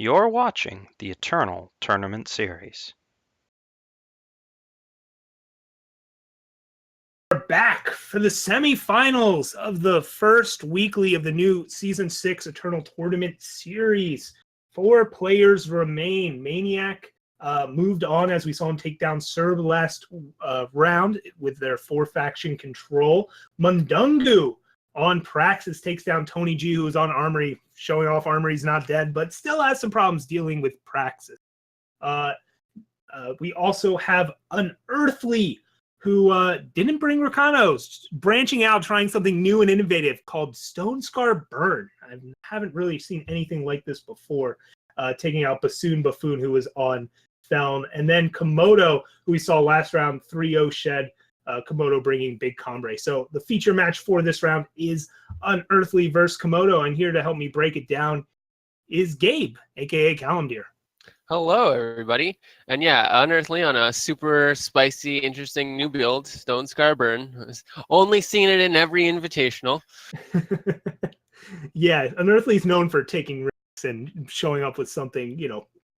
You're watching the Eternal Tournament Series. We're back for the semifinals of the first weekly of the new Season 6 Eternal Tournament Series. 4 players remain. Maniac moved on as we saw him take down Serb last round with their 4-faction control. Mundungu on Praxis takes down Tony G, who is on Armory, showing off Armory's not dead, but still has some problems dealing with Praxis. We also have Unearthly, who didn't bring Rakanos, branching out, trying something new and innovative called Stone Scar Burn. I haven't really seen anything like this before, taking out Bassoon Buffoon, who was on Feln. And then Komodo, who we saw last round, 3-0 shed, Komodo bringing Big Combre. So the feature match for this round is Unearthly versus Komodo, and here to help me break it down is Gabe, a.k.a. Calimdir. Hello, everybody. And yeah, Unearthly on a super spicy, interesting new build, Stone Scar Burn. Only seen it in every invitational. Yeah, Unearthly's known for taking risks and showing up with something,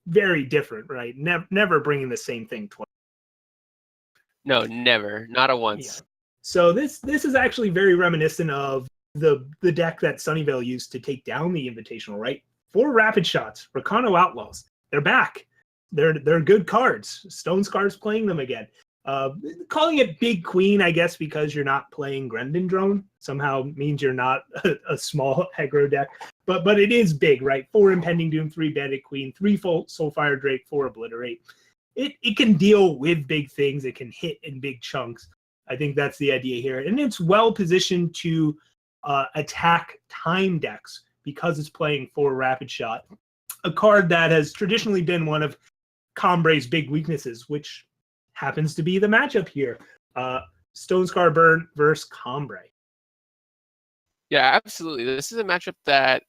very different, right? Never bringing the same thing twice. No, never. Not a once. Yeah. So this is actually very reminiscent of the deck that Sunnyvale used to take down the invitational, right? 4 rapid shots, Rakano Outlaws. They're back. They're good cards. Stone Scar's playing them again. Calling it Big Queen, I guess, because you're not playing Grendon Drone, somehow means you're not a small aggro deck. But it is big, right? 4 Impending Doom, 3 Bandit Queen, 3 Soulfire Drake, 4 Obliterate. It can deal with big things. It can hit in big chunks. I think that's the idea here. And it's well positioned to attack time decks because it's playing 4 Rapid Shot. A card that has traditionally been one of Combre's big weaknesses, which happens to be the matchup here. Stone Scar Burn versus Combre. Yeah, absolutely. This is a matchup that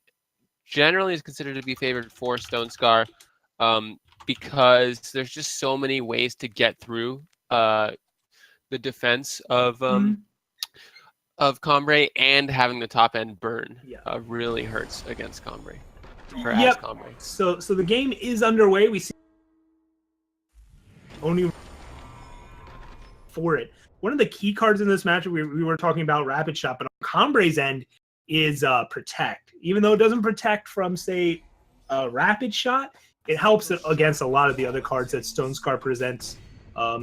generally is considered to be favored for Stone Scar because there's just so many ways to get through the defense of Combre, and having the top end burn really hurts against Combre. Yep. So the game is underway. We see only for it. One of the key cards in this matchup, we were talking about Rapid Shot, but on Combre's end is Protect. Even though it doesn't protect from, say, Rapid Shot, it helps against a lot of the other cards that Stone Scar presents.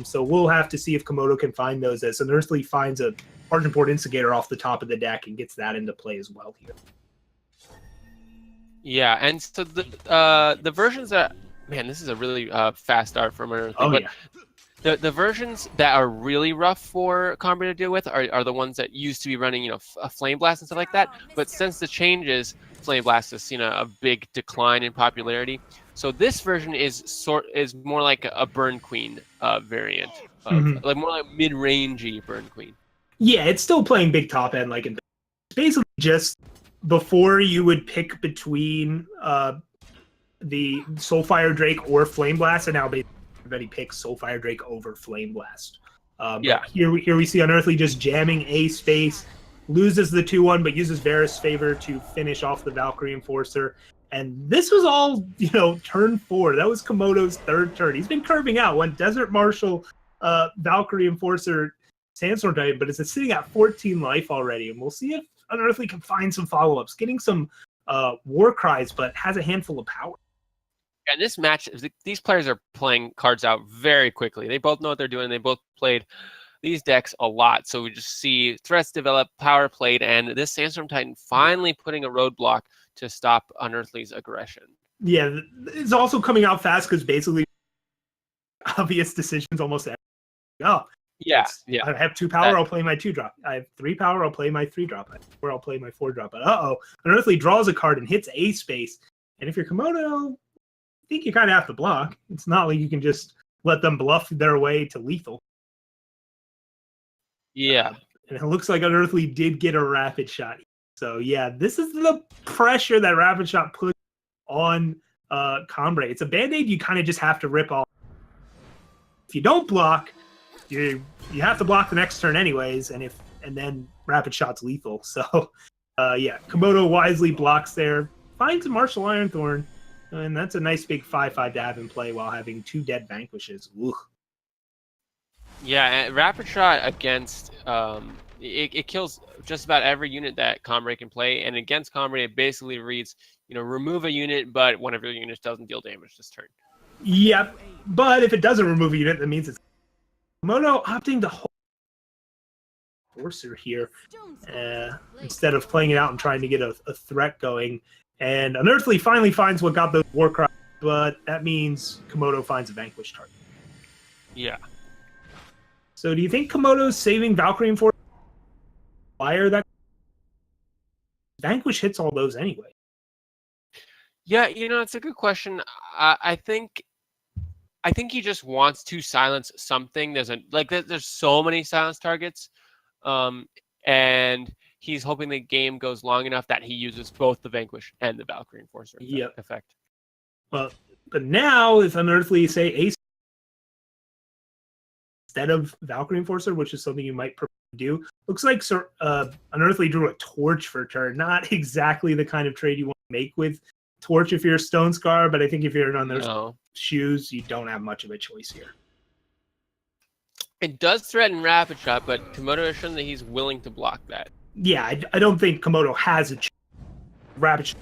So we'll have to see if Komodo can find those, as Unearthly finds a Argent Port Instigator off the top of the deck and gets that into play as well here. Yeah, and so the versions that, man, this is a really fast start from Unearthly. Oh, but yeah. The versions that are really rough for Combre to deal with are the ones that used to be running, a Flame Blast and stuff like that. But since the changes, Flame Blast has seen a big decline in popularity. So this version is more like a Burn Queen variant, like more like mid-rangey Burn Queen. Yeah, it's still playing big top end, it's basically just before you would pick between the Soulfire Drake or Flame Blast, and now basically everybody picks Soulfire Drake over Flame Blast. Here we see Unearthly just jamming a space, loses the 2-1, but uses Varus Favor to finish off the Valkyrie Enforcer. And this was all, turn 4. That was Komodo's 3rd turn. He's been curving out. Went Desert Marshal, Valkyrie Enforcer, Sandstorm Titan, but it's sitting at 14 life already. And we'll see if Unearthly can find some follow-ups, getting some war cries, but has a handful of power. And this match, these players are playing cards out very quickly. They both know what they're doing. They both played these decks a lot. So we just see threats develop, power played, and this Sandstorm Titan finally putting a roadblock to stop Unearthly's aggression. Yeah, it's also coming out fast because basically obvious decisions almost every. Yeah. I have 2 power, I'll play my 2-drop. I have 3 power, I'll play my 3-drop. I have 4, I'll play my 4-drop. But Unearthly draws a card and hits a space. And if you're Komodo, I think you kind of have to block. It's not like you can just let them bluff their way to lethal. Yeah. And it looks like Unearthly did get a Rapid Shot. So yeah, this is the pressure that Rapid Shot puts on Combre. It's a Band-Aid you kind of just have to rip off. If you don't block, you have to block the next turn anyways, and then Rapid Shot's lethal. So Komodo wisely blocks there, finds a Martial Ironthorn, And that's a nice big 5/5 to have in play while having 2 dead vanquishes. Ooh. Yeah, and Rapid Shot against it kills just about every unit that Comrade can play, and against Comrade it basically reads, remove a unit, but one of your units doesn't deal damage this turn. Yep, but if it doesn't remove a unit, that means it's Komodo opting to hold Forcer here instead of playing it out and trying to get a threat going. And Unearthly finally finds what got those Warcry, but that means Komodo finds a vanquished target. Yeah. So do you think Komodo's saving Valkyrie for fire that Vanquish hits all those anyway? Yeah, it's a good question. I think he just wants to silence something. There's so many silence targets, and he's hoping the game goes long enough that he uses both the Vanquish and the Valkyrie Enforcer effect. Well, but now if Unearthly say Ace instead of Valkyrie Enforcer, which is something you might prefer to do, looks like Unearthly drew a Torch for a turn. Not exactly the kind of trade you want to make with Torch if you're a Stone Scar, but I think if you're on those shoes, you don't have much of a choice here. It does threaten Rapid Shot, but Komodo has shown that he's willing to block that. Yeah, I don't think Komodo has a Rapid Shot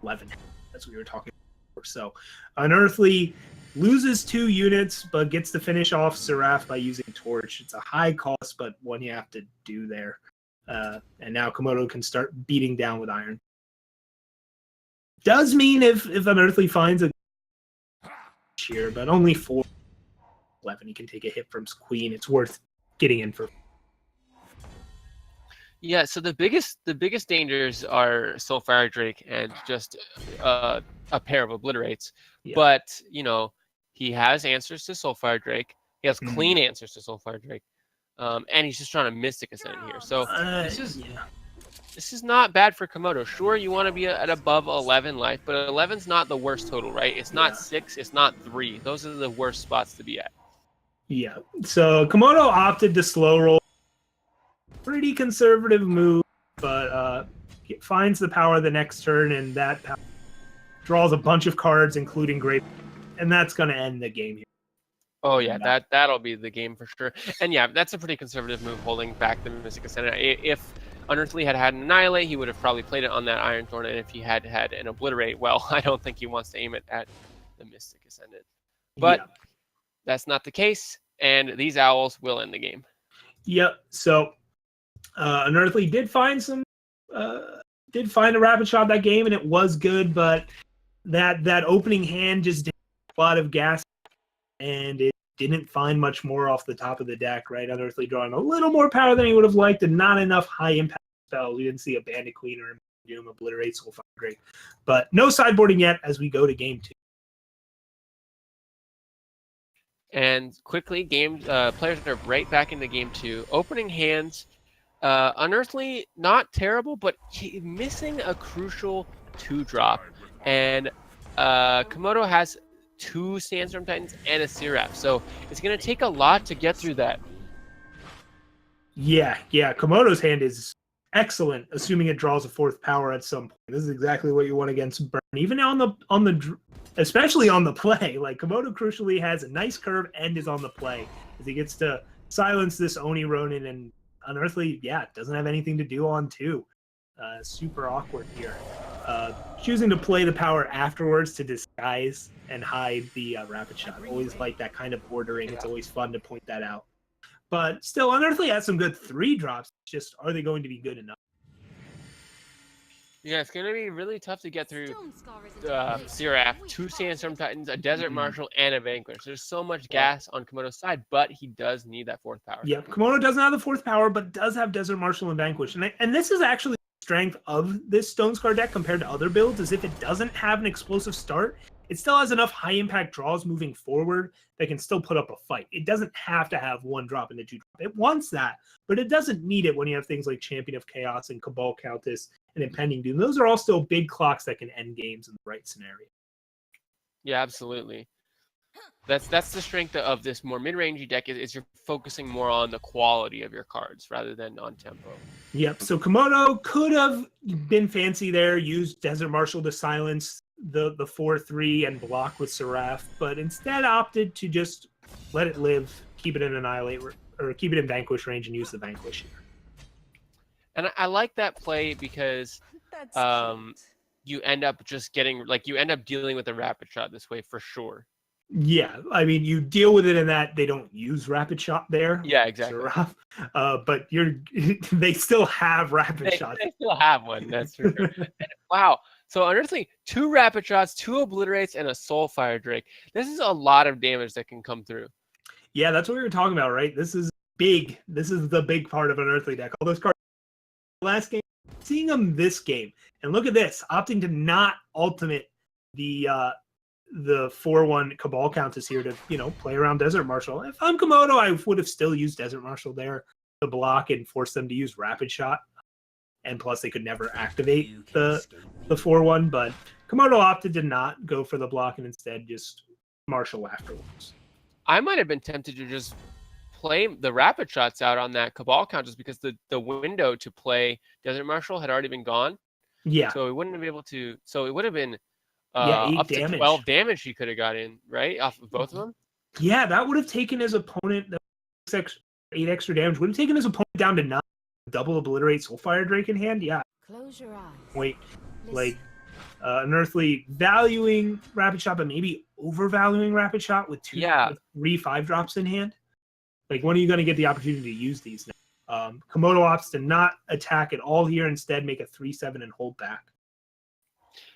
11. That's what we were talking about. So Unearthly loses 2 units, but gets to finish off Seraph by using Torch. It's a high cost, but one you have to do there. And now Komodo can start beating down with Iron. Does mean if Unearthly finds a here, but only 4/11, he can take a hit from Queen. It's worth getting in for. Yeah, so the biggest dangers are Soulfire Drake and just a pair of Obliterates. Yeah. But he has answers to Soulfire Drake. He has clean answers to Soulfire Drake, and he's just trying to Mystic Ascent here. So this is not bad for Komodo. Sure, you want to be at above 11 life, but 11's not the worst total, right? It's not 6, it's not 3. Those are the worst spots to be at. Yeah. So Komodo opted to slow roll. Pretty conservative move, but finds the power the next turn, and that power draws a bunch of cards, including Great, and that's going to end the game here. Oh yeah, that'll be the game for sure. And yeah, that's a pretty conservative move, holding back the Mystic Ascent. If Unearthly had an Annihilate, he would have probably played it on that Iron Thorn, and if he had an Obliterate, well, I don't think he wants to aim it at the Mystic Ascendant. But that's not the case, and these Owls will end the game. Yep. So Unearthly did find a Rapid Shot that game, and it was good, but that opening hand just did a lot of gas, and it didn't find much more off the top of the deck, right? Unearthly drawing a little more power than he would have liked, and not enough high impact spells. We didn't see a Bandit Queen or Doom, Obliterate, Soulfire Drake, but no sideboarding yet as we go to game 2. And quickly, players are right back into game 2. Opening hands, Unearthly, not terrible, but missing a crucial 2-drop. And Komodo has 2 Sandstorm Titans and a Seraph, so it's going to take a lot to get through that. Yeah. Komodo's hand is excellent, assuming it draws a 4th power at some point. This is exactly what you want against Burn, even especially on the play. Like, Komodo crucially has a nice curve and is on the play as he gets to silence this Oni Ronin, and Unearthly, doesn't have anything to do on 2. Super awkward here. Choosing to play the power afterwards to disguise and hide the Rapid Shot. Always like that kind of ordering. It's always fun to point that out. But still, Unearthly has some good 3-drops. Just, are they going to be good enough? Yeah, it's going to be really tough to get through Seraph, 2 Sandstorm Titans, a Desert Marshal, and a Vanquish. There's so much gas on Komodo's side, but he does need that 4th power. Yep, Komodo doesn't have the 4th power, but does have Desert Marshal and Vanquish. And this is actually the strength of this Stone Scar deck compared to other builds, is if it doesn't have an explosive start, it still has enough high-impact draws moving forward that can still put up a fight. It doesn't have to have 1 drop and a 2-drop. It wants that, but it doesn't need it when you have things like Champion of Chaos and Cabal Countess and Impending Doom. Those are all still big clocks that can end games in the right scenario. Yeah, absolutely. That's the strength of this more mid-rangey deck, is you're focusing more on the quality of your cards rather than on tempo. Yep, so Komodo could have been fancy there, used Desert Marshal to silence the 4-3 and block with Seraph, but instead opted to just let it live, keep it in Annihilate, or keep it in Vanquish range and use the Vanquish here. And I like that play because you end up just getting, like, you end up dealing with a Rapid Shot this way for sure. Yeah, I mean, you deal with it in that they don't use Rapid Shot there. Yeah, exactly. Seraph, but they still have Rapid Shots. They still have one, that's for sure. Wow. So Unearthly, 2 Rapid Shots, 2 Obliterates, and a Soulfire Drake. This is a lot of damage that can come through. Yeah, that's what we were talking about, right? This is big. This is the big part of an Unearthly deck. All those cards last game, seeing them this game, and look at this, opting to not ultimate the 4-1 Cabal Countess here to, play around Desert Marshal. If I'm Komodo, I would have still used Desert Marshal there to block and force them to use Rapid Shot. And plus, they could never activate the 4-1, but Komodo opted to not go for the block and instead just Marshal afterwards. I might have been tempted to just play the Rapid Shots out on that Cabal Countess because the window to play Desert Marshal had already been gone. Yeah. So it wouldn't have been able to. So it would have been 8 up damage. to 12 damage he could have got in, right? Off of both of them? Yeah, that would have taken his opponent 8 extra damage. Would have taken his opponent down to 9. Double Obliterate Soulfire Drake in hand. Yeah. Close your eyes. Wait, like Unearthly valuing Rapid Shot, but maybe overvaluing Rapid Shot with 3 5-drops in hand. Like, when are you going to get the opportunity to use these now? Komodo opts to not attack at all here. Instead, make a 3-7 and hold back.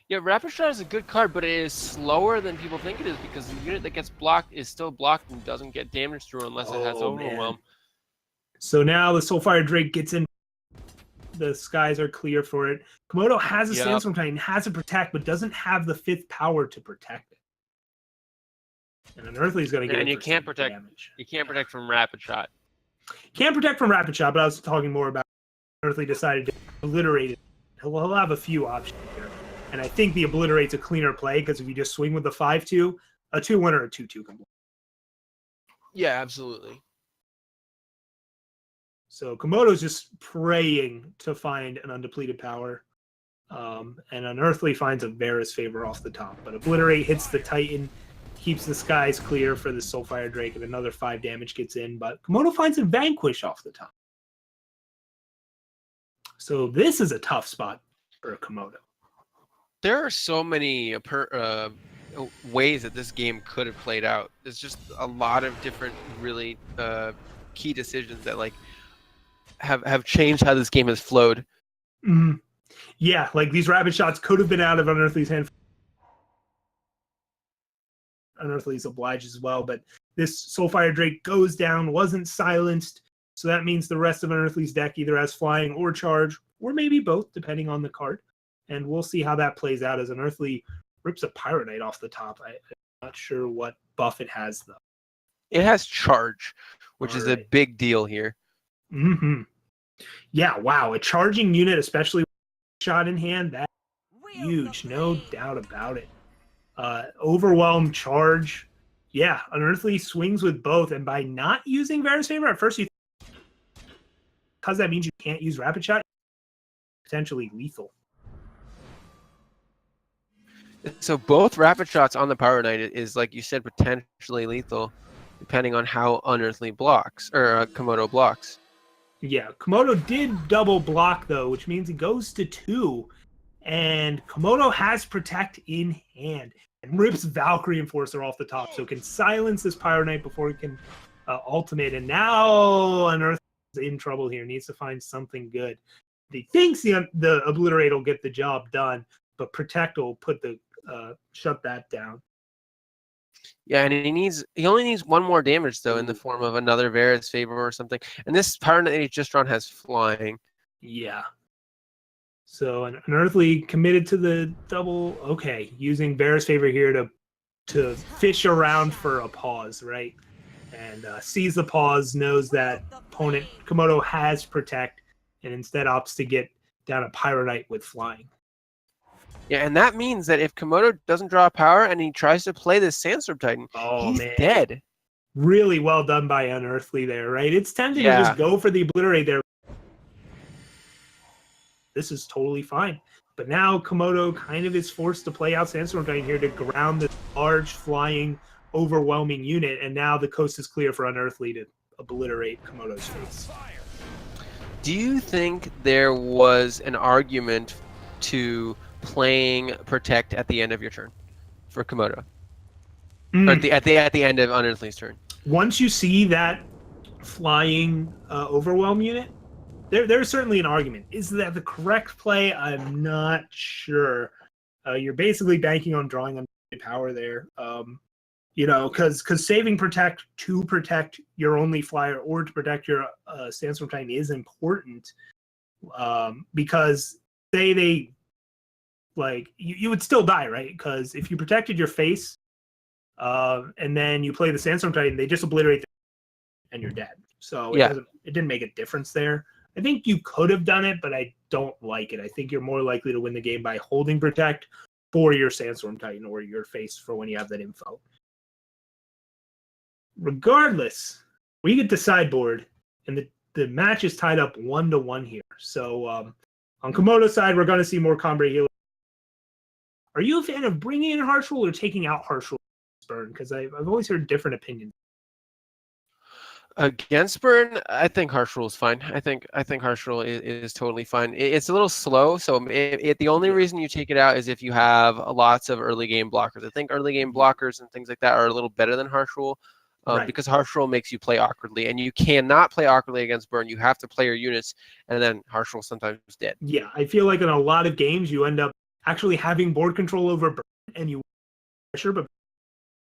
Yeah, Rapid Shot is a good card, but it is slower than people think it is because the unit that gets blocked is still blocked and doesn't get damage through unless it has Overwhelm. Man. So now the Soulfire Drake gets in. The skies are clear for it. Komodo has a Sandstorm Titan, has a Protect, but doesn't have the 5th power to protect it. And Unearthly is going to get and you can't protect damage. You can't protect from Rapid Shot. Can't protect from Rapid Shot, but I was talking more about Unearthly decided to obliterate it. He'll have a few options here. And I think the Obliterate's a cleaner play because if you just swing with the 5-2, a 2-1 or a 2-2 can block. Yeah, absolutely. So Komodo's just praying to find an undepleted power. And Unearthly finds a Varus favor off the top. But Obliterate hits the Titan, keeps the skies clear for the Soulfire Drake, and another 5 damage gets in. But Komodo finds a Vanquish off the top. So this is a tough spot for Komodo. There are so many ways that this game could have played out. There's just a lot of different really key decisions that have changed how this game has flowed. Mm-hmm. Yeah, like these Rapid Shots could have been out of Unearthly's hand. Unearthly's obliged as well, but this Soulfire Drake goes down, wasn't silenced, so that means the rest of Unearthly's deck either has flying or charge, or maybe both, depending on the card. And we'll see how that plays out as Unearthly rips a Pyro Knight off the top. I'm not sure what buff it has, though. It has charge, which is a big deal here. Mm-hmm. Yeah, wow. A charging unit, especially with shot in hand, that's huge. No doubt about it. Overwhelm, charge. Yeah, Unearthly swings with both. And by not using Varus Favor, at first because that means you can't use Rapid Shot, potentially lethal. So both Rapid Shots on the Power Knight is, like you said, potentially lethal, depending on how Unearthly blocks, or Komodo blocks. Yeah, Komodo did double block, though, which means he goes to 2. And Komodo has Protect in hand and rips Valkyrie Enforcer off the top, so can silence this Pyro Knight before it can ultimate. And now Unearthly is in trouble here, needs to find something good. He thinks the Obliterate will get the job done, but Protect will put the shut that down. Yeah, and he only needs 1 more damage though in the form of another Varus Favor or something. And this Power Knight he just drawn has flying. Yeah. So an Unearthly committed to the double. Okay, using Varus Favor here to fish around for a pause, right? And sees the pause, knows that opponent Komodo has Protect, and instead opts to get down a Pyro Knight with flying. Yeah, and that means that if Komodo doesn't draw power and he tries to play this Sandstorm Titan, he's dead. Really well done by Unearthly there, right? It's tempting to just go for the Obliterate there. This is totally fine. But now Komodo kind of is forced to play out Sandstorm Titan here to ground this large, flying, overwhelming unit, and now the coast is clear for Unearthly to obliterate Komodo's face. Do you think there was an argument to playing Protect at the end of your turn for Komodo? Or at the end of Unearthly's turn? Once you see that flying overwhelm unit, there's certainly an argument. Is that the correct play? I'm not sure. You're basically banking on drawing on power there. Because saving Protect to protect your only flyer or to protect your Sandstorm Titan is important. Because say you would still die, right? Because if you protected your face, and then you play the Sandstorm Titan, they just obliterate the and you're dead. So it didn't make a difference there. I think you could have done it, but I don't like it. I think you're more likely to win the game by holding Protect for your Sandstorm Titan or your face for when you have that info. Regardless, we get to sideboard, and the match is tied up 1-1 here. So on Komodo's side, we're going to see more Calimdir healer. Are you a fan of bringing in Harsh Rule or taking out Harsh Rule Burn? Because I've always heard different opinions. Against Burn, I think Harsh Rule is fine. I think Harsh Rule is totally fine. It's a little slow, so the only reason you take it out is if you have lots of early game blockers. I think early game blockers and things like that are a little better than Harsh Rule, because Harsh Rule makes you play awkwardly, and you cannot play awkwardly against Burn. You have to play your units, and then Harsh Rule sometimes is dead. Yeah, I feel like in a lot of games you end up actually having board control over Burn, and you pressure, but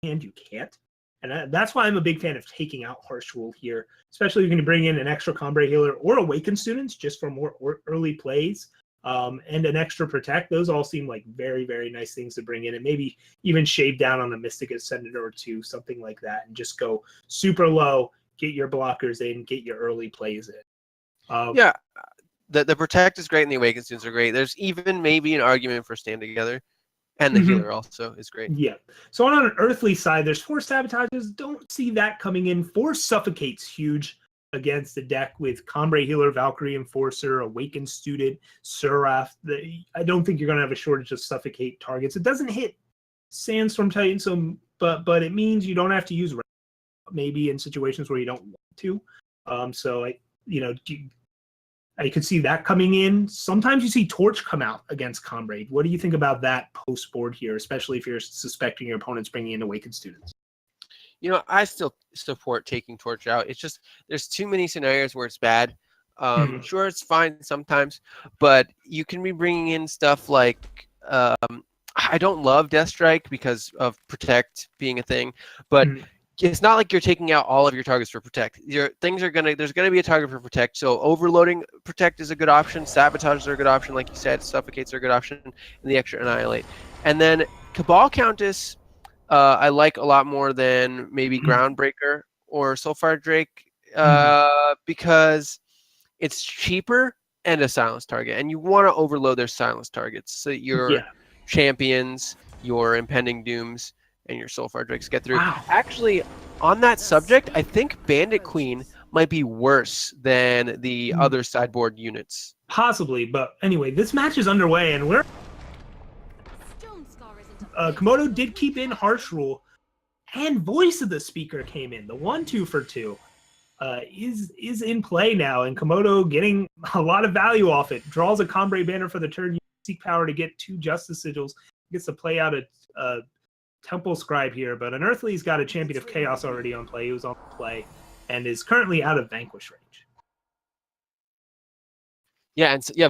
and you can't. And that's why I'm a big fan of taking out Harsh Rule here, especially if you can bring in an extra Calimdir healer or Awakened Students just for more early plays, and an extra Protect. Those all seem like very, very nice things to bring in, and maybe even shave down on the Mystic Ascendant or two, something like that, and just go super low, get your blockers in, get your early plays in. The Protect is great and the Awakened Students are great. There's even maybe an argument for Stand Together. And the healer also is great. Yeah. So on an Earthly side, there's 4 Sabotages. Don't see that coming in. 4 Suffocate's huge against the deck with Calimdir Healer, Valkyrie Enforcer, Awakened Student, Seraph. I don't think you're going to have a shortage of Suffocate targets. It doesn't hit Sandstorm Titan, but it means you don't have to use maybe in situations where you don't want to. I could see that coming in. Sometimes you see Torch come out against Calimdir. What do you think about that post board here, especially if you're suspecting your opponent's bringing in Awakened Students? I still support taking Torch out. It's just there's too many scenarios where it's bad. Sure, it's fine sometimes, but you can be bringing in stuff like I don't love Death Strike because of Protect being a thing, but it's not like you're taking out all of your targets for Protect. There's gonna be a target for Protect. So overloading Protect is a good option. Sabotages are a good option, like you said. Suffocates are a good option, and the extra Annihilate. And then Cabal Countess, I like a lot more than maybe Groundbreaker or Soulfire Drake, because it's cheaper and a silence target, and you want to overload their silence targets so that your champions, your Impending Dooms, and your Soulfire Drakes get through. Wow. Actually, on that subject, I think Bandit Queen might be worse than the other sideboard units. Possibly, but anyway, this match is underway, and Komodo did keep in Harsh Rule, and Voice of the Speaker came in. The 1-2 for 2 is in play now, and Komodo getting a lot of value off it. Draws a Calimdir banner for the turn. You seek power to get 2 Justice Sigils. Gets to play out a Temple Scribe here, but Unearthly's got a Champion of Chaos already on play. He was on play and is currently out of Vanquish range.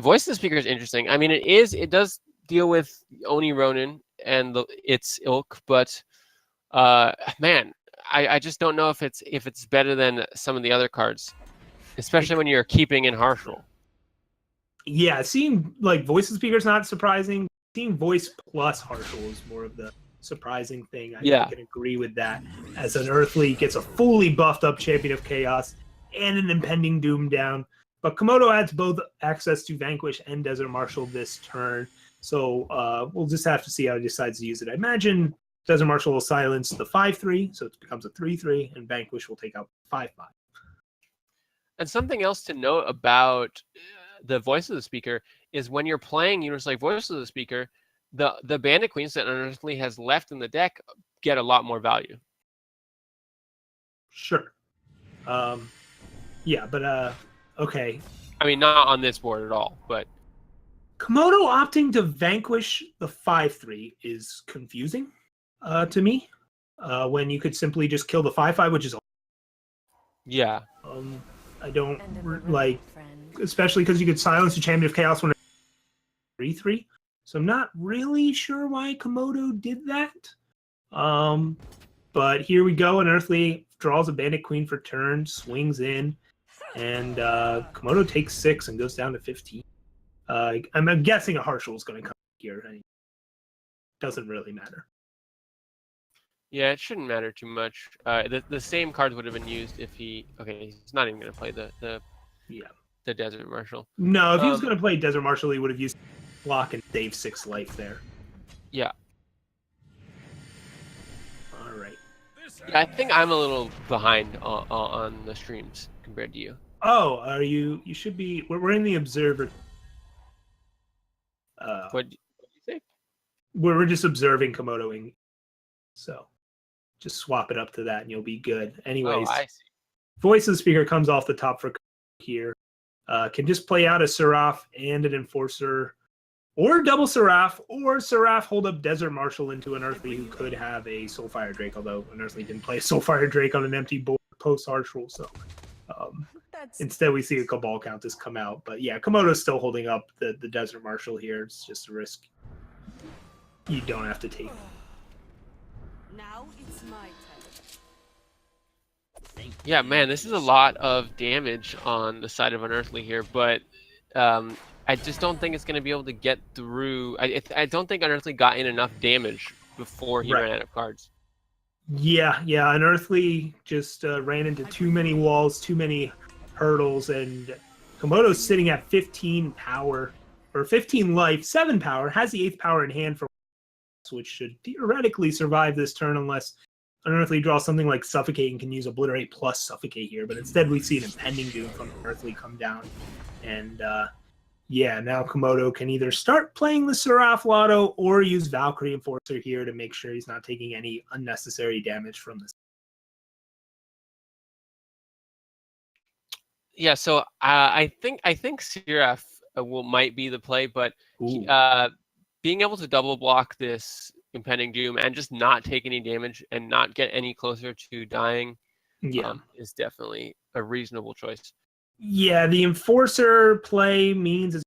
Voice of the Speaker is interesting. I mean, it does deal with Oni Ronin and its ilk, but man, I just don't know if it's better than some of the other cards, especially when you're keeping in Harsh Rule. Yeah, seeing like Voice of the Speaker is not surprising. Seeing Voice plus Harsh Rule is more of the surprising thing. I can agree with that. As Unearthly gets a fully buffed up Champion of Chaos and an Impending Doom down. But Komodo adds both access to Vanquish and Desert Marshal this turn. So we'll just have to see how he decides to use it. I imagine Desert Marshal will silence the 5-3, so it becomes a 3-3, and Vanquish will take out 5-5. And something else to note about the Voice of the Speaker is when you're playing Universal Voice of the Speaker, the Bandit Queens that Unearthly has left in the deck get a lot more value. Sure. Yeah, but okay. I mean, not on this board at all, but Komodo opting to vanquish the 5/3 is confusing to me. When you could simply just kill the 5/5, which is yeah. I don't like, especially because you could silence the Champion of Chaos when it's 3/3. So I'm not really sure why Komodo did that. But here we go. Unearthly draws a Bandit Queen for turn, swings in, and Komodo takes 6 and goes down to 15. I'm guessing a Harshal is going to come here. And it doesn't really matter. Yeah, it shouldn't matter too much. The same cards would have been used if he. Okay, he's not even going to play the Desert Marshal. No, if he was going to play Desert Marshal, he would have used block and save 6 life there. Yeah. All right. Yeah, I think I'm a little behind on the streams compared to you. Oh, are you? You should be. We're in the Observer. What do you think? We're just observing Komodoing, so just swap it up to that, and you'll be good. Anyways, I see. Voice of the Speaker comes off the top for here. Can just play out a Seraph and an Enforcer, or double Seraph, or Seraph hold up Desert Marshal into an Unearthly who could have a Soulfire Drake, although Unearthly didn't play a Soulfire Drake on an empty board post Harshal, so instead we see a Cabal Countess come out. But yeah, Komodo's still holding up the Desert Marshal here. It's just a risk you don't have to take. Now it's my turn. Yeah, man, this is a lot of damage on the side of Unearthly here, but I just don't think it's going to be able to get through. I don't think Unearthly got in enough damage before he ran out of cards. Yeah, Unearthly just ran into too many walls, too many hurdles, and Komodo's sitting at 15 power, or 15 life, 7 power, has the 8th power in hand for which should theoretically survive this turn unless Unearthly draws something like Suffocate and can use Obliterate plus Suffocate here, but instead we see an Impending Doom from Unearthly come down. And yeah, now Komodo can either start playing the Seraph Lotto or use Valkyrie Enforcer here to make sure he's not taking any unnecessary damage from this. Yeah, so I think Seraph might be the play, but being able to double block this Impending Doom and just not take any damage and not get any closer to dying is definitely a reasonable choice. Yeah, the Enforcer play means it's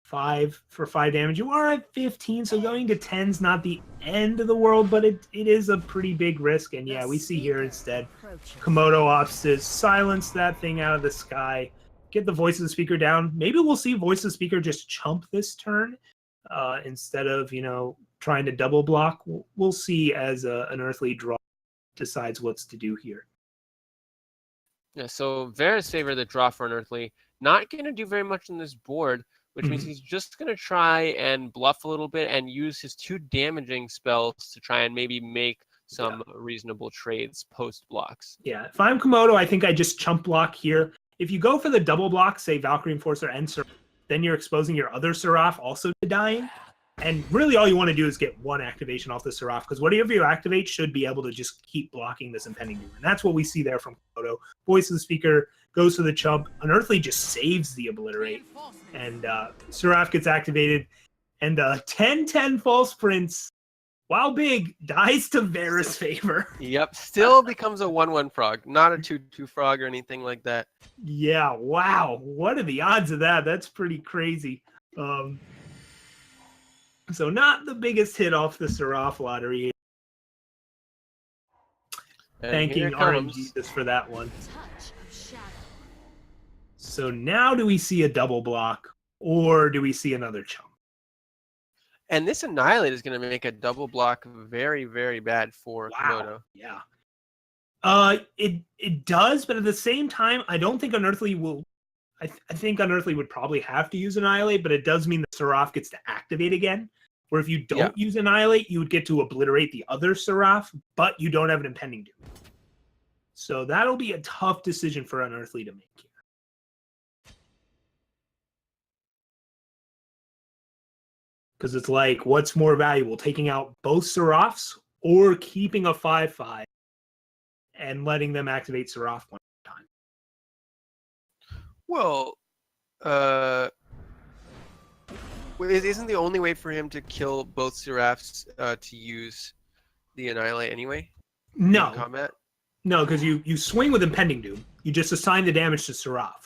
5 for 5 damage. You are at 15, so going to 10's not the end of the world, but it is a pretty big risk. And yeah, we see here instead Komodo opts to silence that thing out of the sky, get the Voice of the Speaker down. Maybe we'll see Voice of the Speaker just chump this turn instead of, trying to double block. We'll see as an Earthly draw decides what's to do here. Yeah, so Vera's favor the draw for Unearthly. Not going to do very much on this board, which means he's just going to try and bluff a little bit and use his 2 damaging spells to try and maybe make some reasonable trades post blocks. Yeah, if I'm Komodo, I think I just chump block here. If you go for the double block, say Valkyrie Enforcer and Seraph, then you're exposing your other Seraph also to dying. And really all you want to do is get 1 activation off the Seraph, because whatever you activate should be able to just keep blocking this Impending Doom. And that's what we see there from Komodo. Voice of the Speaker goes to the chump. Unearthly just saves the Obliterate. And Seraph gets activated. And 10-10 False Prince, while big, dies to Vera's favor. Yep, still becomes a 1-1 frog, not a 2-2 frog or anything like that. Yeah, wow. What are the odds of that? That's pretty crazy. So not the biggest hit off the Seraph lottery. And thanking aReNGee just for that one. So now do we see a double block or do we see another chump? And this Annihilate is going to make a double block very, very bad for Komodo. Yeah. It does, but at the same time, I don't think Unearthly will. I think Unearthly would probably have to use Annihilate, but it does mean the Seraph gets to activate again. Where if you don't use Annihilate, you would get to obliterate the other Seraph, but you don't have an Impending Doom. So that'll be a tough decision for Unearthly to make here. Because it's like, what's more valuable, taking out both Seraphs or keeping a 5/5 and letting them activate Seraph one time? Well, isn't the only way for him to kill both Seraphs to use the Annihilate anyway? In No, combat? no, because you swing with Impending Doom. You just assign the damage to Seraph,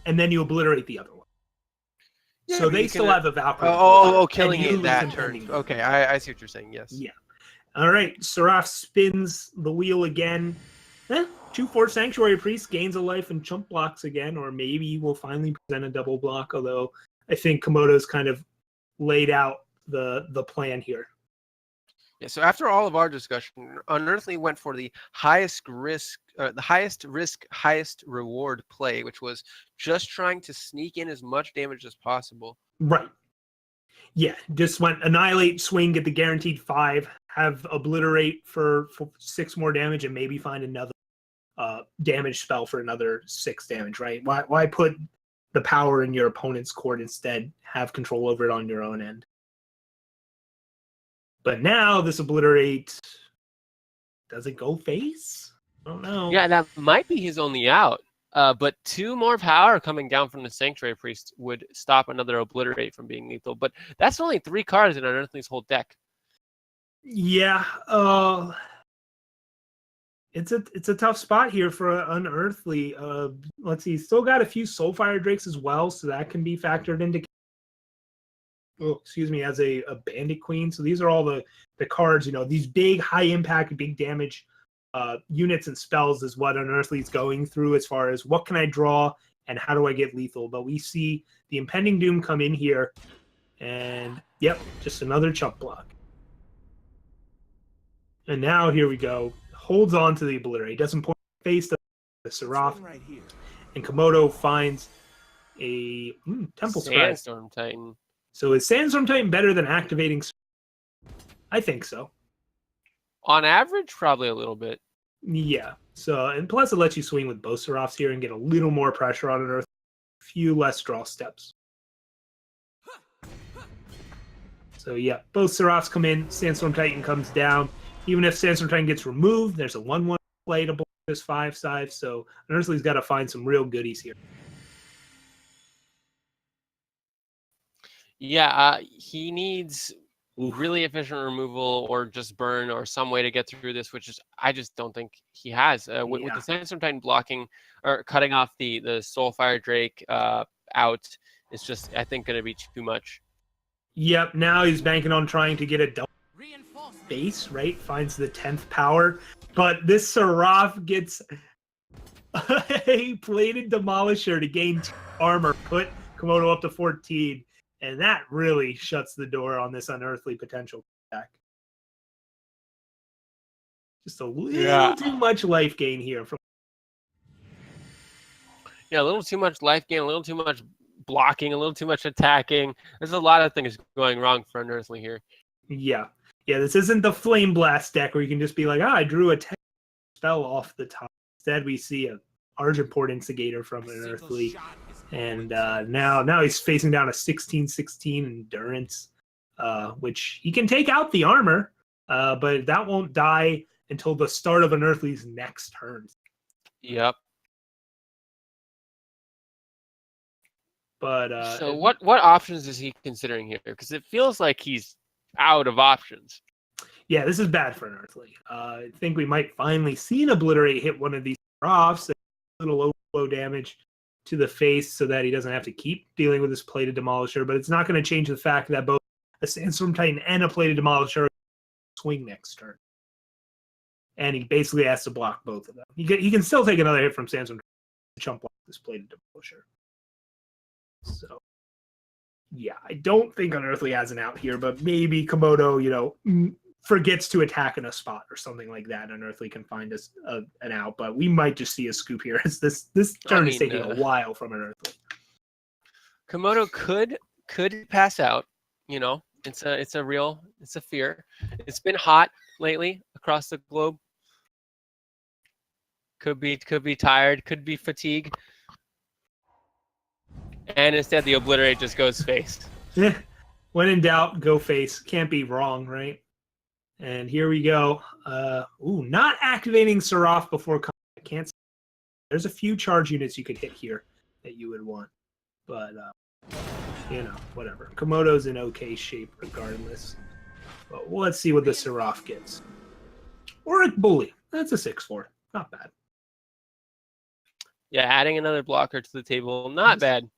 and then you obliterate the other one. Yeah, So but they you still can, have a Valkyrie. killing and it you that lose turn. Impending Doom. Okay, I see what you're saying. Yes. Yeah. All right, Seraph spins the wheel again. 2/4 Sanctuary Priest gains a life and chump blocks again, or maybe we'll finally present a double block, although I think Komodo's kind of laid out the plan here. Yeah, so after all of our discussion, Unearthly went for the highest risk, highest reward play, which was just trying to sneak in as much damage as possible. Right. Yeah, just went Annihilate, swing, get the guaranteed 5, have Obliterate for 6 more damage, and maybe find another damage spell for another 6 damage, right? Why put the power in your opponent's court instead? Have control over it on your own end. But now this Obliterate, does it go face? I don't know. Yeah, that might be his only out. But 2 more power coming down from the Sanctuary Priest would stop another Obliterate from being lethal. But that's only 3 cards in Unearthly's whole deck. Yeah, it's a tough spot here for Unearthly. Let's see, still got a few Soulfire Drakes as well, so that can be factored into. As a Bandit Queen. So these are all the cards. These big, high impact, big damage units and spells is what Unearthly is going through as far as what can I draw and how do I get lethal. But we see the Impending Doom come in here, and yep, just another chump block. And now here we go. Holds on to the Obliterate. Doesn't point face the Seraph. Right here. And Komodo finds a Temple Scribe. Sandstorm Titan. So is Sandstorm Titan better than activating? I think so. On average, probably a little bit. Yeah. So, and plus it lets you swing with both Seraphs here and get a little more pressure on an Earth. A few less draw steps. So yeah, both Seraphs come in. Sandstorm Titan comes down. Even if Sandstorm Titan gets removed, there's a 1/1 play to block this 5/5. So Unearthly's got to find some real goodies here. Yeah, he needs really efficient removal or just burn or some way to get through this, which is I just don't think he has. With the Sandstorm Titan blocking or cutting off the Soulfire Drake out, it's just, I think, going to be too much. Yep, now he's banking on trying to get a double base, right? Finds the 10th power. But this Seraph gets a plated Demolisher to gain 2 armor, put Komodo up to 14. And that really shuts the door on this Unearthly potential attack. Just a little too much life gain here. Yeah, a little too much life gain, a little too much blocking, a little too much attacking. There's a lot of things going wrong for Unearthly here. Yeah. Yeah, this isn't the Flame Blast deck where you can just be like, I drew a 10 spell off the top. Instead, we see a Argentport Instigator from Unearthly. And now he's facing down a 16/16 Endurance, which he can take out the armor, but that won't die until the start of Unearthly's next turn. Yep. But so what options is he considering here? Because it feels like he's out of options. Yeah, this is bad for Unearthly. I think we might finally see an Obliterate hit one of these offs, a little low damage to the face so that he doesn't have to keep dealing with this plated Demolisher, but it's not going to change the fact that both a Sandstorm Titan and a plated Demolisher swing next turn. And he basically has to block both of them. He can still take another hit from Sandstorm Titan to chump block this plated Demolisher. So, yeah, I don't think Unearthly has an out here, but maybe Komodo, forgets to attack in a spot or something like that. Unearthly can find us an out, but we might just see a scoop here as this turn is taking a while from Unearthly. Komodo could pass out. It's a fear. It's been hot lately across the globe. Could be tired. Could be fatigue. And instead, the Obliterate just goes face. When in doubt, go face. Can't be wrong, right? And here we go. Not activating Seraph before combat. Can't. There's a few charge units you could hit here that you would want, but whatever. Komodo's in okay shape regardless. But let's see what the Seraph gets. Auric Bully. That's a 6/4. Not bad. Yeah, adding another blocker to the table, not bad.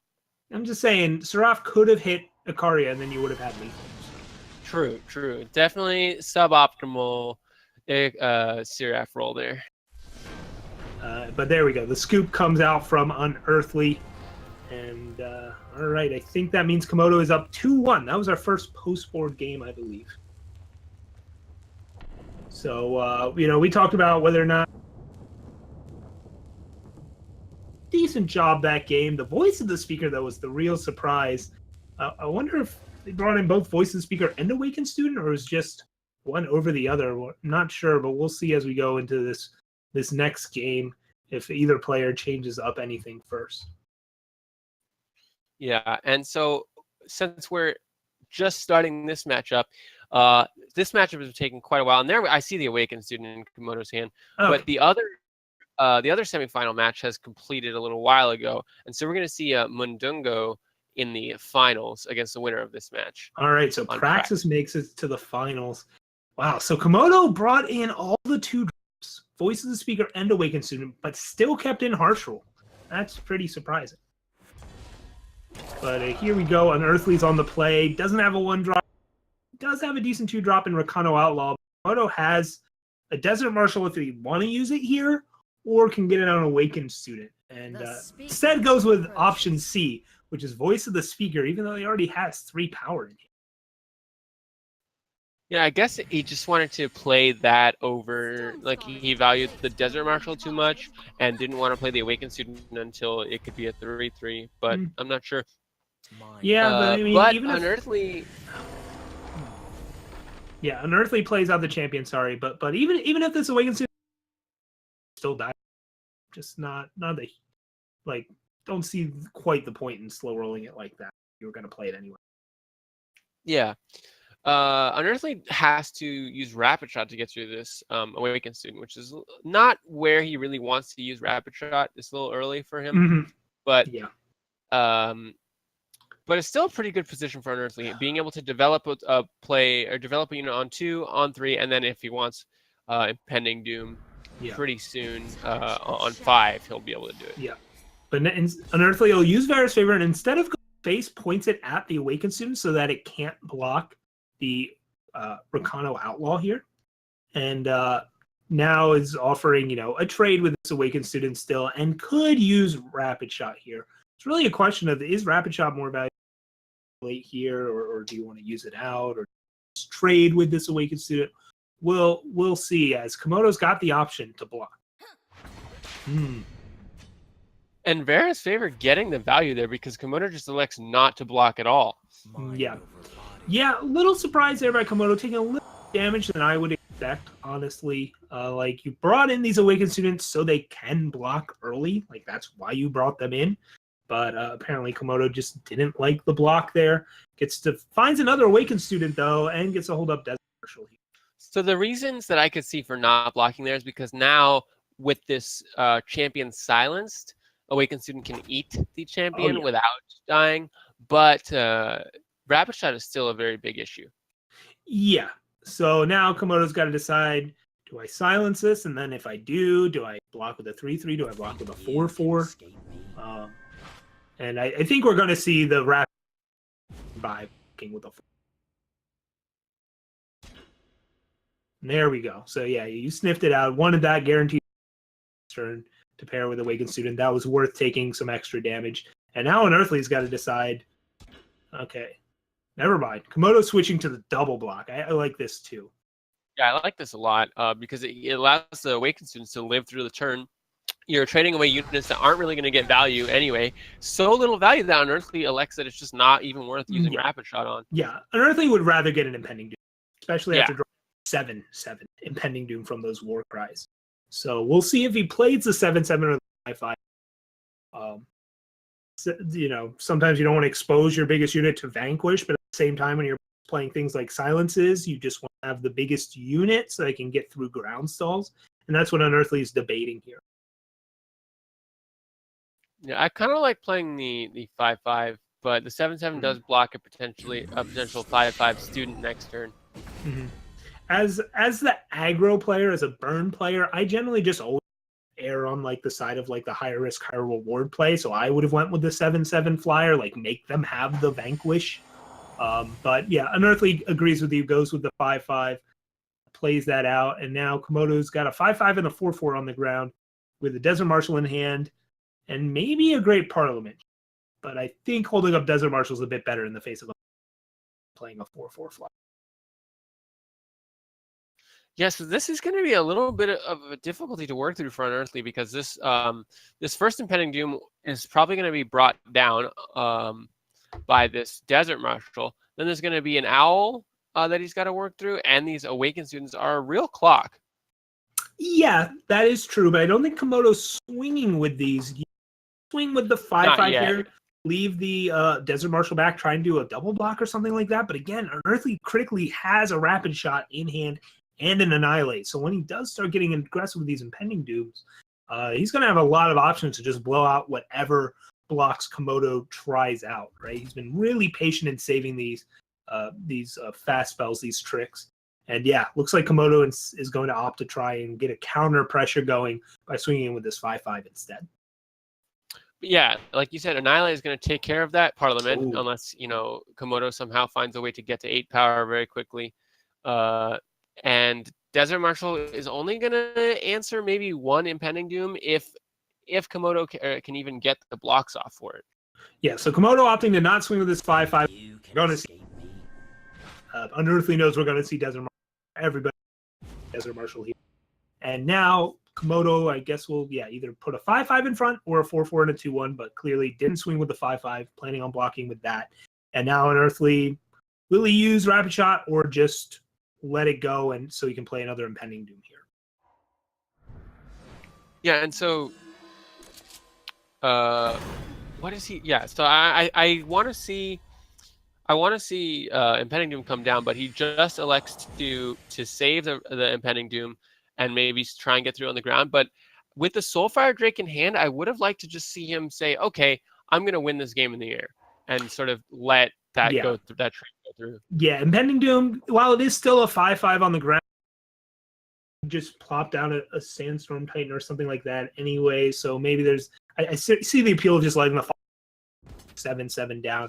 I'm just saying, Seraph could have hit Icaria, and then you would have had lethal. True. Definitely suboptimal Seraph roll there. But there we go. The scoop comes out from Unearthly. And, all right, I think that means Komodo is up 2-1. That was our first post-board game, I believe. So, we talked about whether or not decent job that game. The voice of the speaker, though, was the real surprise. I wonder if they brought in both voice of the speaker and Awakened Student, or was just one over the other. I'm not sure, but we'll see as we go into this next game if either player changes up anything first. Yeah, and so since we're just starting this matchup has taken quite a while. And there I see the Awakened Student in Komodo's hand, but the other semifinal match has completed a little while ago, and so we're going to see Mundungo in the finals against the winner of this match. All right, so Praxis makes it to the finals. Wow, so Komodo brought in all the 2 drops, Voice of the Speaker and Awakened Student, but still kept in Harsh Rule. That's pretty surprising. But here we go. Unearthly's on the play. Doesn't have a 1-drop. Does have a decent 2-drop in Rakano Outlaw. Komodo has a Desert Marshal if they want to use it here, or can get it on Awakened Student. And instead goes with option C, which is Voice of the Speaker, even though he already has 3 power in here. Yeah, I guess he just wanted to play that over, like he valued the Desert Marshal too much and didn't want to play the Awakened Student until it could be a 3/3, but I'm not sure. Yeah, but I mean, but even Unearthly... Yeah, Unearthly plays out the champion, sorry, but even if this Awakened Student still die, just not the, like, don't see quite the point in slow rolling it like that. You were going to play it anyway. Yeah. Unearthly has to use Rapid Shot to get through this Awakened Student, which is not where he really wants to use Rapid Shot. It's a little early for him, but yeah. But it's still a pretty good position for Unearthly, being able to develop a play or develop a unit on 2, on 3, and then if he wants Impending Doom pretty soon on 5, he'll be able to do it. Yeah, but Unearthly will use Varus Favor, and instead of face, points it at the Awakened Student so that it can't block the Rakano Outlaw here, and now is offering a trade with this Awakened Student still, and could use Rapid Shot here. It's really a question of, is Rapid Shot more valuable late here, or do you want to use it out, or just trade with this Awakened Student? We'll see, as Komodo's got the option to block. And Varus Favor getting the value there because Komodo just elects not to block at all. Yeah, a little surprised there by Komodo, taking a little damage than I would expect, honestly. Like, you brought in these Awakened Students so they can block early. Like, that's why you brought them in. But apparently Komodo just didn't like the block there. Finds another Awakened Student, though, and gets to hold up Desert Marshal here. So the reasons that I could see for not blocking there is because now with this champion silenced, Awakened Student can eat the champion without dying. But Rapid Shot is still a very big issue. Yeah. So now Komodo's got to decide, do I silence this? And then if I do I block with a 3/3? Do I block with a 4/4? And I think we're going to see the Rapid by blocking with a 4. There we go. So yeah, you sniffed it out. Wanted that guaranteed turn to pair with Awakened Student. That was worth taking some extra damage. And now Unearthly's got to decide, okay, never mind. Komodo switching to the double block. I like this too. Yeah, I like this a lot because it allows the Awakened Students to live through the turn. You're trading away units that aren't really going to get value anyway. So little value that Unearthly elects that it's just not even worth using Rapid Shot on. Yeah, Unearthly would rather get an Impending Doom, especially after drawing 7/7 Impending Doom from those War Cries. So we'll see if he plays the 7/7 or the 5/5. Sometimes you don't want to expose your biggest unit to Vanquish, but at the same time, when you're playing things like silences, you just want to have the biggest unit so they can get through ground stalls. And that's what Unearthly is debating here. Yeah, I kind of like playing the 5/5, but the 7/7 does block a potential 5/5 student next turn. Mm-hmm. As the aggro player, as a burn player, I generally just always err on like the side of like the higher risk, higher reward play. So I would have went with the 7/7 flyer, like make them have the vanquish. But yeah, Unearthly agrees with you, goes with the 5/5, plays that out, and now Komodo's got a 5/5 and a 4/4 on the ground with the Desert Marshal in hand, and maybe a Great Parliament. But I think holding up Desert Marshal is a bit better in the face of playing a 4/4 flyer. Yeah, so this is going to be a little bit of a difficulty to work through for Unearthly, because this this first Impending Doom is probably going to be brought down by this Desert Marshal. Then there's going to be an Owl that he's got to work through, and these Awakened students are a real clock. Yeah, that is true, but I don't think Komodo's swinging with these. You swing with the 5/5 here, leave the Desert Marshal back, try and do a double block or something like that. But again, Unearthly critically has a Rapid Shot in hand and an Annihilate. So when he does start getting aggressive with these Impending Dooms, he's going to have a lot of options to just blow out whatever blocks Komodo tries out, right? He's been really patient in saving these fast spells, these tricks. And yeah, looks like Komodo is going to opt to try and get a counter pressure going by swinging with this 5/5 instead. Yeah, like you said, Annihilate is going to take care of that Parliament. Ooh. Unless, Komodo somehow finds a way to get to 8 power very quickly. And Desert Marshal is only going to answer maybe one Impending Doom if Komodo can even get the blocks off for it. Yeah, so Komodo opting to not swing with this 5/5. We're going to see. Unearthly knows we're going to see Desert Marshal. Everybody Desert Marshal here. And now Komodo, I guess, will either put a 5/5 in front or a 4/4 and a 2/1, but clearly didn't swing with the 5/5, planning on blocking with that. And now Unearthly, will he use Rapid Shot or just let it go and so he can play another Impending Doom here? Yeah, and so what is he? Yeah, so I want to see Impending Doom come down, but he just elects to save the Impending Doom and maybe try and get through on the ground. But with the Soulfire Drake in hand, I would have liked to just see him say, okay, I'm going to win this game in the air, and sort of let that go through, that train go through. Yeah, Impending Doom, while it is still a 5/5 on the ground, just plop down a Sandstorm Titan or something like that anyway. So maybe I see the appeal of just letting the 7/7 down.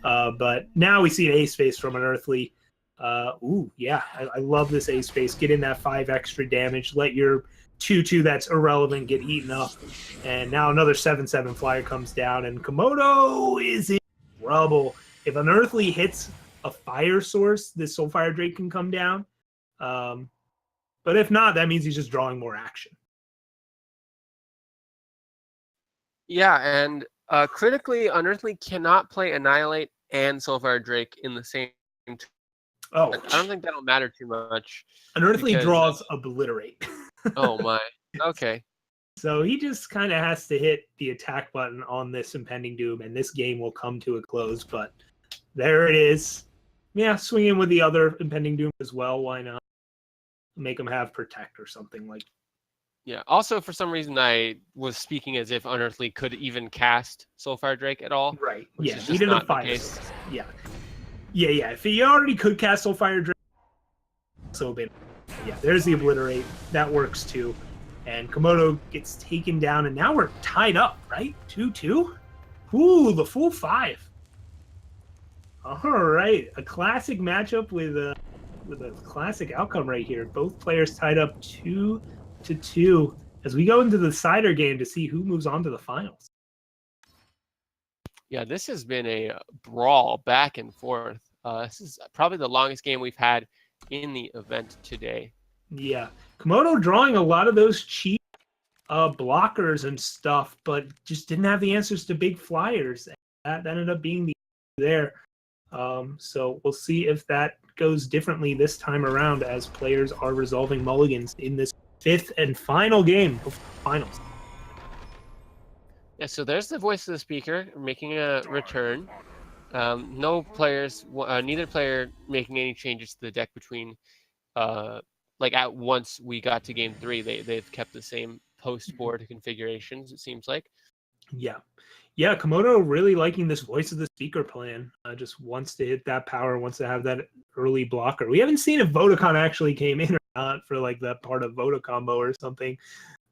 But now we see an ace space from Unearthly. I love this ace space. Get in that 5 extra damage. Let your 2/2 that's irrelevant get eaten up. And now another 7/7 flyer comes down, and Komodo is in trouble. If Unearthly hits a fire source, this Soulfire Drake can come down. But if not, that means he's just drawing more action. Yeah, and critically, Unearthly cannot play Annihilate and Soulfire Drake in the same turn. Oh, I don't think that'll matter too much. Unearthly draws Obliterate. Oh my. Okay. So he just kind of has to hit the attack button on this Impending Doom, and this game will come to a close. But there it is. Yeah, swing in with the other Impending Doom as well. Why not? Make him have Protect or something like. Yeah. Also, for some reason, I was speaking as if Unearthly could even cast Soulfire Drake at all. Right. Which Yeah. is just Needed not a fire. the case. Yeah. Yeah. If he already could cast Soulfire Drake, so yeah, there's the Obliterate. That works too. And Komodo gets taken down, and now we're tied up, right? 2-2. Ooh, the full 5. All right, a classic matchup with a classic outcome right here. Both players tied up 2-2 as we go into the cider game to see who moves on to the finals. Yeah, this has been a brawl back and forth. This is probably the longest game we've had in the event today. Yeah, Komodo drawing a lot of those cheap blockers and stuff, but just didn't have the answers to big flyers. That ended up being the there. So we'll see if that goes differently this time around as players are resolving mulligans in this 5th and final game of finals. Yeah, so there's the voice of the speaker making a return. No players, neither player making any changes to the deck between, like at once we got to game 3, they've kept the same post board configurations. It seems like. Yeah. Yeah, Komodo really liking this voice of the speaker plan. Just wants to hit that power, wants to have that early blocker. We haven't seen if Vodacon actually came in or not for like that part of Voda combo or something,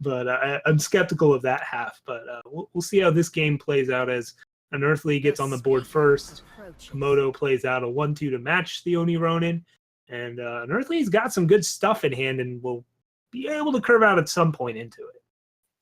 but I'm skeptical of that half. But we'll see how this game plays out as Unearthly gets on the board first. Komodo plays out a 1-2 to match the Oni Ronin, and Unearthly's got some good stuff in hand and will be able to curve out at some point into it.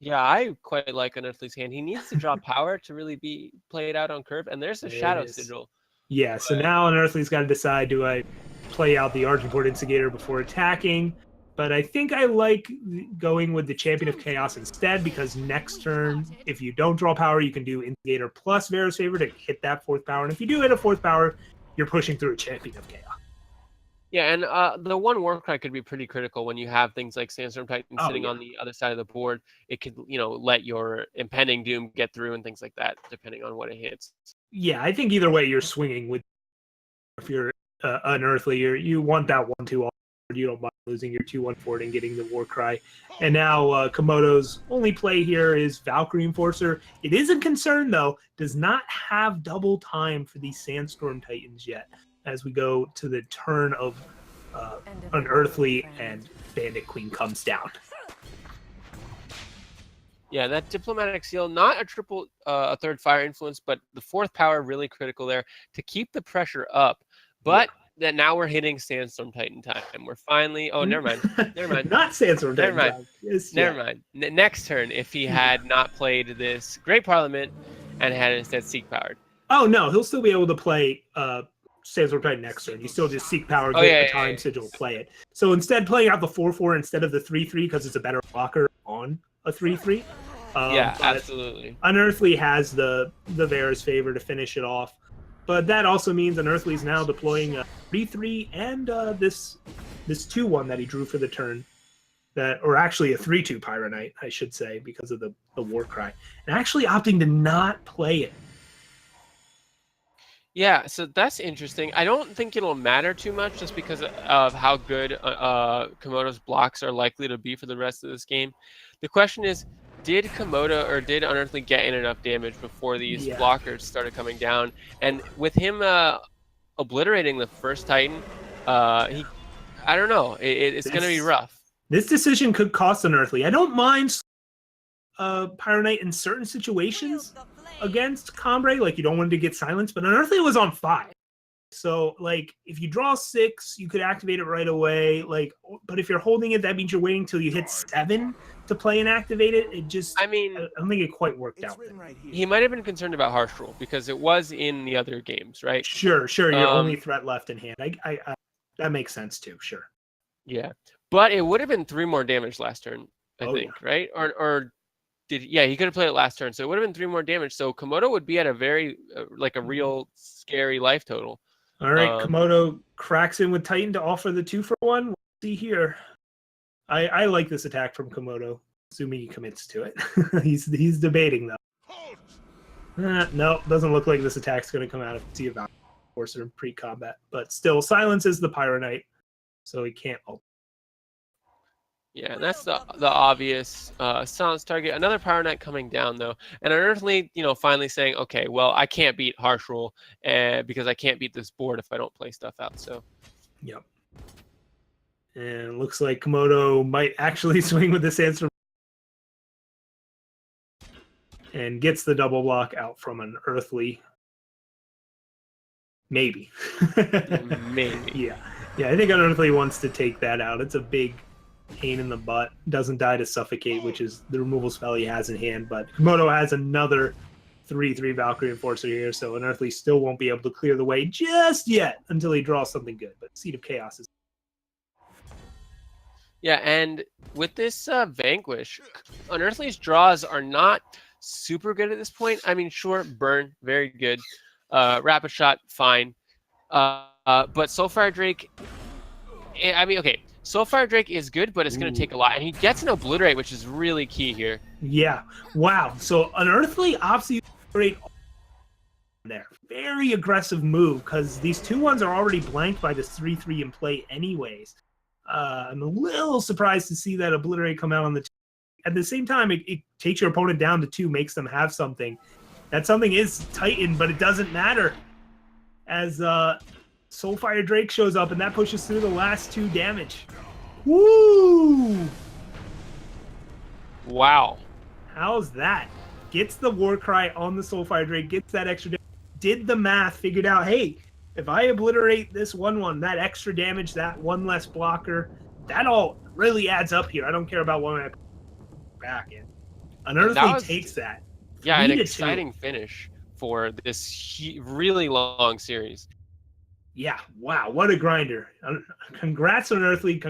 Yeah, I quite like Unearthly's hand. He needs to draw power to really be played out on curve, and there's a Shadow Sigil. Yeah, so now Unearthly's got to decide, do I play out the Argenport Instigator before attacking? But I think I like going with the Champion of Chaos instead, because next turn, if you don't draw power, you can do Instigator plus Vera's Favor to hit that 4th power. And if you do hit a 4th power, you're pushing through a Champion of Chaos. Yeah, and the one Warcry could be pretty critical when you have things like Sandstorm Titan sitting on the other side of the board. It could, let your impending doom get through and things like that, depending on what it hits. Yeah, I think either way you're swinging with. If you're Unearthly, you want that 1-2 off. You don't mind losing your 2-1 forward and getting the Warcry. And now Komodo's only play here is Valkyrie Enforcer. It is a concern, though. Does not have double time for these Sandstorm Titans yet, as we go to the turn of Unearthly and Bandit Queen comes down. Yeah, that Diplomatic Seal, not a third fire influence, but the 4th power really critical there to keep the pressure up. But that now we're hitting Sandstorm Titan time. We're finally. Oh, never mind. Not Sandstorm Titan. Never mind. Never mind. Next turn, if he had not played this Great Parliament and had instead Seek powered. Oh no, he'll still be able to play Sandstorm Titan next turn. You still just Seek power, get the time sigil, play it. So instead, playing out the 4-4 instead of the 3-3 because it's a better blocker on a 3-3. Yeah, absolutely. Unearthly has the Vera's Favor to finish it off. But that also means Unearthly's now deploying a 3-3 and this 2-1 that he drew for the turn. Or actually a 3-2 Pyronite, I should say, because of the Warcry. And actually opting to not play it. Yeah, so that's interesting. I don't think it'll matter too much just because of how good Komodo's blocks are likely to be for the rest of this game. The question is, did Komodo or did Unearthly get in enough damage before these blockers started coming down? And with him obliterating the first Titan, I don't know. It's going to be rough. This decision could cost Unearthly. I don't mind Pyronite in certain situations against Combre. Like, you don't want to get silenced, but Unearthly was on 5. So, like, if you draw 6, you could activate it right away. Like, but if you're holding it, that means you're waiting till you hit 7 to play and activate it. It just, I don't think it quite worked out. He might have been concerned about Harsh Rule because it was in the other games, right? Sure. Your only threat left in hand. I that makes sense too. Sure. Yeah, but it would have been 3 more damage last turn, I think, right? Or he could have played it last turn, so it would have been 3 more damage. So Komodo would be at a very like a real scary life total. All right, Komodo cracks in with Titan to offer the 2-for-1. Let's see here. I like this attack from Komodo, assuming he commits to it. he's debating though. No, doesn't look like this attack's going to come out of Sea of Valkyrie Enforcer in pre-combat, but still silences the Pyronite, so he can't ult. Yeah, and that's the obvious silence target. Another Pyronite coming down though, and Unearthly, finally saying, okay, well, I can't beat Harsh Rule, because I can't beat this board if I don't play stuff out. So. Yep. And looks like Komodo might actually swing with the Sandstorm and gets the double block out from Unearthly. Maybe. Maybe. Yeah, I think Unearthly wants to take that out. It's a big pain in the butt. Doesn't die to suffocate, which is the removal spell he has in hand. But Komodo has another 3-3 Valkyrie Enforcer here, so Unearthly still won't be able to clear the way just yet until he draws something good. But Seed of Chaos is. Yeah, and with this Vanquish, Unearthly's draws are not super good at this point. I mean, sure, Burn, very good. Rapid Shot, fine. But Soulfire Drake, okay. Soulfire Drake is good, but it's going to take a lot. And he gets an Obliterate, which is really key here. Yeah. Wow. So Unearthly opts to obliterate there. Very aggressive move because these 2-1s are already blanked by this 3-3 in play anyways. I'm a little surprised to see that Obliterate come out on the two. At the same time, it takes your opponent down to 2, makes them have something. That something is Titan, but it doesn't matter. As Soulfire Drake shows up, and that pushes through the last 2 damage. Woo! Wow. How's that? Gets the Warcry on the Soulfire Drake, gets that extra damage. Did the math, figured out, hey, if I obliterate this 1-1, that extra damage, that 1 less blocker, that all really adds up here. I don't care about one back in. Unearthly takes that. Yeah, an 3-2. exciting finish for this really long series. Yeah, wow, what a grinder. Congrats on Unearthly.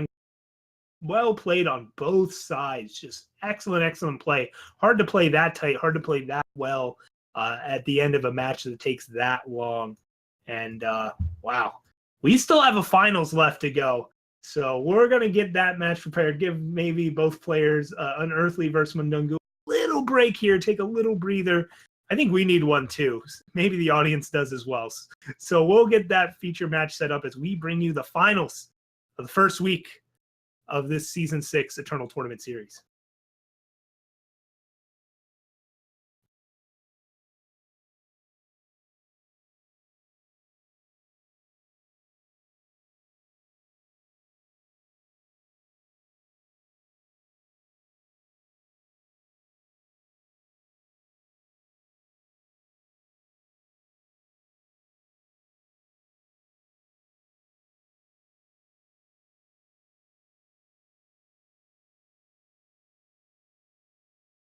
Well played on both sides. Just excellent play. Hard to play that tight, hard to play that well at the end of a match that takes that long. And wow, we still have a finals left to go. So we're going to get that match prepared. Give maybe both players Unearthly versus Mundungu a little break here. Take a little breather. I think we need one too. Maybe the audience does as well. So we'll get that feature match set up as we bring you the finals of the first week of this Season 6 Eternal Tournament Series.